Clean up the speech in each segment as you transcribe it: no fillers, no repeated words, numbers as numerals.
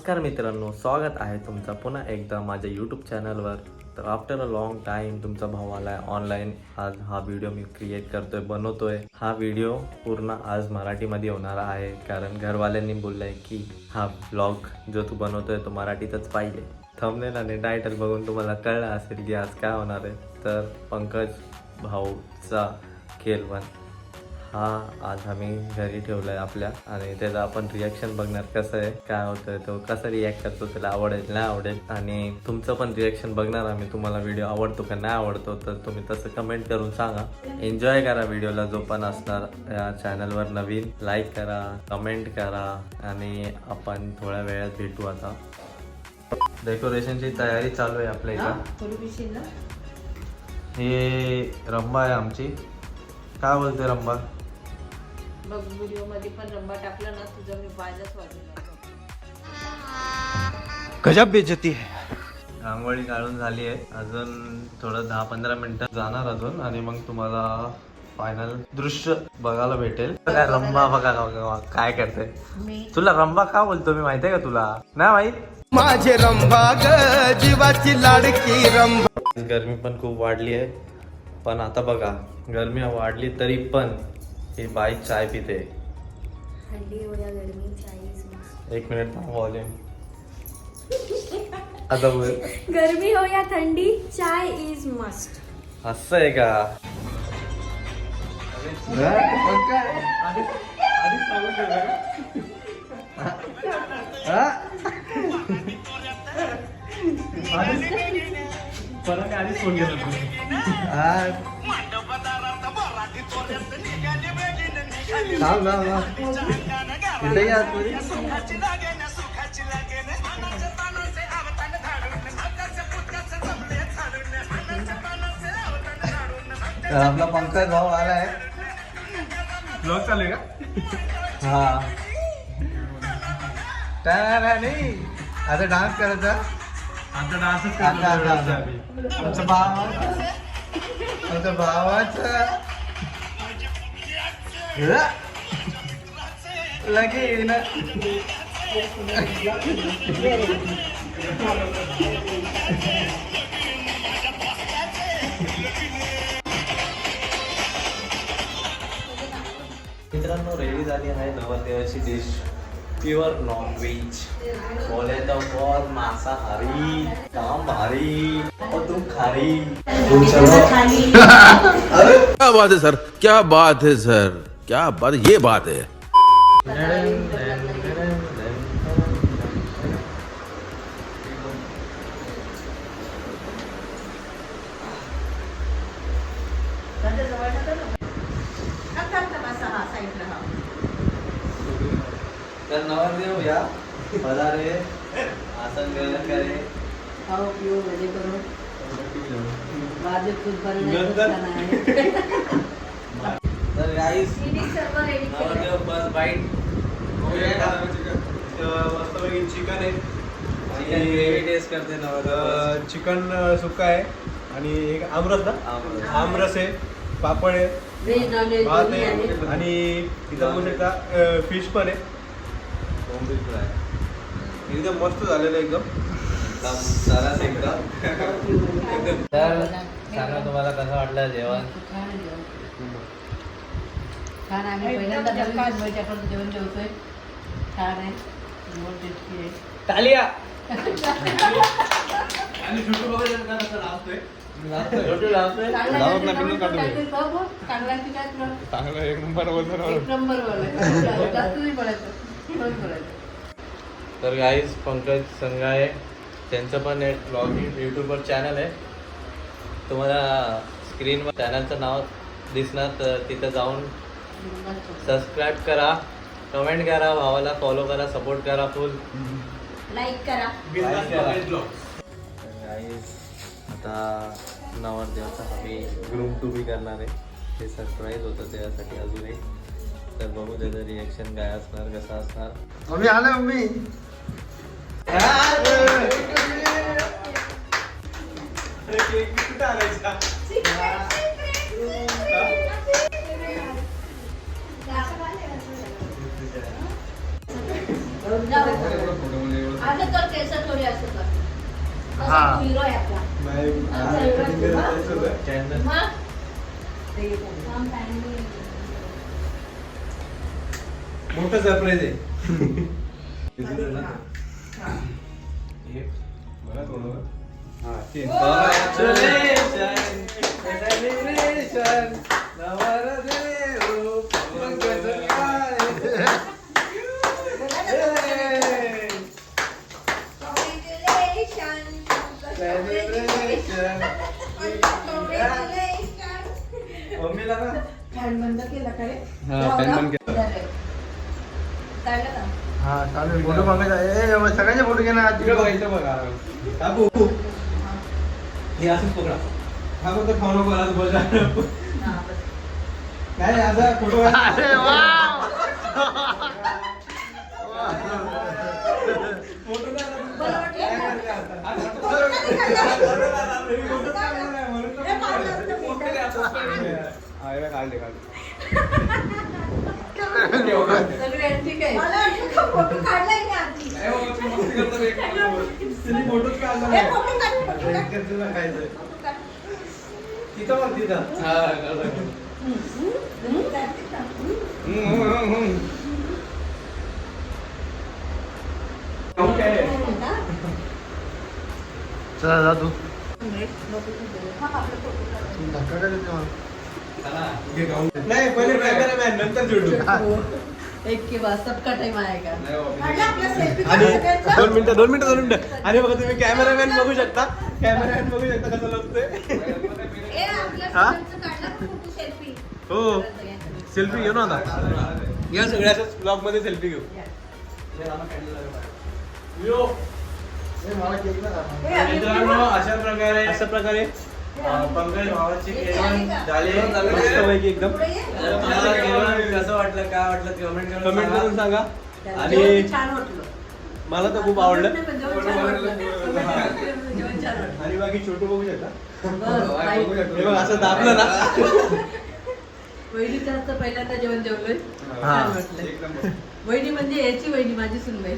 नमस्कार मित्रांनो, स्वागत आहे तुमचा पुन्हा एकदा माझ्या यूट्यूब चॅनलवर. तर आफ्टर अ लॉंग टाईम तुमचा भाऊ आला आहे ऑनलाईन. आज हा व्हिडिओ मी क्रिएट करतोय, बनवतोय. हा व्हिडिओ पूर्ण आज मराठीमध्ये होणार आहे, कारण घरवाल्यांनी बोललं आहे की हा ब्लॉग जो तू बनवतोय तो मराठीतच पाहिजे. थंबनेल आणि टायटल बघून तुम्हाला कळलं असेल की आज काय होणार आहे. तर पंकज भाऊचा केलवन हा आज आम्ही घरी ठेवला आहे आपल्या, आणि त्याचं आपण रिॲक्शन बघणार कसं आहे, काय होतं, तो कसं रिॲक्ट करतो, त्याला आवडेल नाही आवडेल, आणि तुमचं पण रिॲक्शन बघणार आम्ही. तुम्हाला व्हिडिओ आवडतो का नाही आवडतो तर तुम्ही तसं कमेंट करून सांगा. एन्जॉय करा व्हिडिओला, जो पण असणार या चॅनलवर नवीन. लाईक करा, कमेंट करा, आणि आपण थोड्या वेळात भेटू. आता डेकोरेशनची तयारी चालू आहे आपल्या इथं. हे रंबा आहे आमची. काय बोलते रंबा? बघ व्हिडिओ मध्ये पण रंबा टाकला ना, तुझा मी बाजाच वाजवला. गजब बेइज्जती है. रांगोळी काढून झाली आहे, अजून थोडं 10-15 मिनिटं जाणार अजून, आणि मग तुम्हाला फायनल दृश्य बघायला भेटेल. रंबा बघा काय करते. तुला रंबा का बोलतो मी माहितीये का तुला? नाही माहित? माझे रंभा ग जीवाची लाडकी रंभा. गरमी पण खूप वाढली आहे, पण आता बघा गरमी वाढली तरी पण ही बाई चाय पिते. एक मिनिट वॉल्यूम. आता बोल. गर्मी हो या थंडी, चाय इज मस्ट. असं आहे का? परत आधीच फोन केला आपला पंकज भाऊ आलाय. ब्लॉग चालू का? हा. नाही आता डान्स करायचा. आता डान्सच करायचा. आमच्या भावाचं लगीन. मित्रांनो, रेडी झाली आहे नवरदेवाची डिश. Pure non veg. बोले तो बहुत मांसाहारी, काम भारी और तुम खारी. क्या बात है सर, क्या बात है सर, क्या बात, ये बात है. तर नवरदेव या पधारे, आसन ग्रहण करे. खाओ पिओ मजे करो. तर गाईस नवरदेव बस बाईट. मस्तपैकी चिकन आहे, चिकन ग्रेव्ही टेस्ट करते नवरदेव. चिकन सुक्का आहे, आणि एक आमरस ना, आमरस आहे, पापड आहे, व्हेज नॉन व्हेज भात दोन्ही आहे, आहे. आणि इथं बघू शकता फिश पण आहे. बॉम्बे फ्राय एकदम मस्त झालेलं आहे, एकदम सरस एकदम. तर सांगा तुम्हाला कसं वाटलं जेवण? छान. आम्ही पहिल्यांदा मुंबईच्याकडून जेवण जेवतोय. छान आहे, बहुत टेस्टी आहे. टालिया. तर गाईज पंकज संघाळे त्यांचं पण एक ब्लॉगिंग यूट्यूबवर चॅनल आहे. तुम्हाला स्क्रीनवर चॅनलचं नाव दिसणार, तर तिथं जाऊन सबस्क्राईब करा, कमेंट करा, भावाला फॉलो करा, सपोर्ट करा, फुल लाईक करा. आता नवरदेवाचा आम्ही ग्रूम टू बी करणार आहे. ते सरप्राईज होतं त्यासाठी अजून एक. तर बघू त्याचं रिॲक्शन काय असणार, कसं असणार. मम्मी आलं. मम्मी आता हे असं कर. हा. असा हिरो आहे आपला. नाही, आमचा हिरो आहे तू, हा? तेच होतं. चॅनल मग? ते घे खाली. थांब, family. मोठं सरप्राईज आहे हा. एक, मला थोडं हा ते मम्मीला ना फॅन बंद केला का रे? हा, लाव, फॅन लाव. बंद केला. काढलं ना? हा चालेल फोटो बघायचा सगळ्यांचे फोटो घे ना तिकडे बघायचं बघा काकू हे असंच पकडा हा फक्त खाऊ नको आज बजा हा, बस. नाही असा फोटो अरे वा फोटो बरं वाटलं का? काढले सगळे ठीक आहे. फोटोच काढला तिथं बघ तिथं चला जा तू धक्का काय देते मला नाही पहिले कॅमेरामॅन नंतर जोडू एक के बाद सबका टाइम आएगा. आणि 2 मिनिटं आणि बघा तुम्ही कॅमेरामॅन बघू शकता कसं लागतंय हो सेल्फी घेऊ ना आता या सगळ्याच ब्लॉग मध्ये सेल्फी घेऊ मला केक ना मित्रांनो अशा प्रकारे पंकज भावाची जेवण झाले मस्तपैकी एकदम कसं वाटलं काय वाटलं कमेंट कमेंट करून सांगा आणि छान वाटलं. मला तर खूप आवडलं जेवण छान वाटलं. जेवण छान वाटलं. आणि बाकी छोटू बघू शकता बरं, बाई. हे बघ असं दाबलं ना वहिनी जास्त पहिल्यांदा जेवण जेवलोय. हा. छान वाटलं. वहिनी म्हणजे याची वहिनी माझी सुनबाई.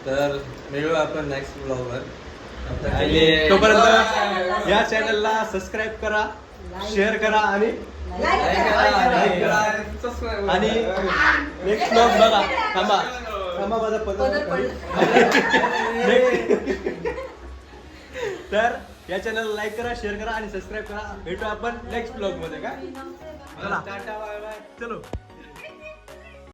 तर मिळू आपण नेक्स्ट ब्लॉगवर आणि तोपर्यंत या चॅनलला सबस्क्राईब करा शेअर करा आणि Like करा. आणि नेक्स्ट ब्लॉग बघा थांबा माझा पदर पडला. तर या चॅनलला लाईक करा शेअर करा आणि सबस्क्राईब करा भेटू आपण नेक्स्ट ब्लॉग मध्ये काय चला टाटा बाय बाय चलो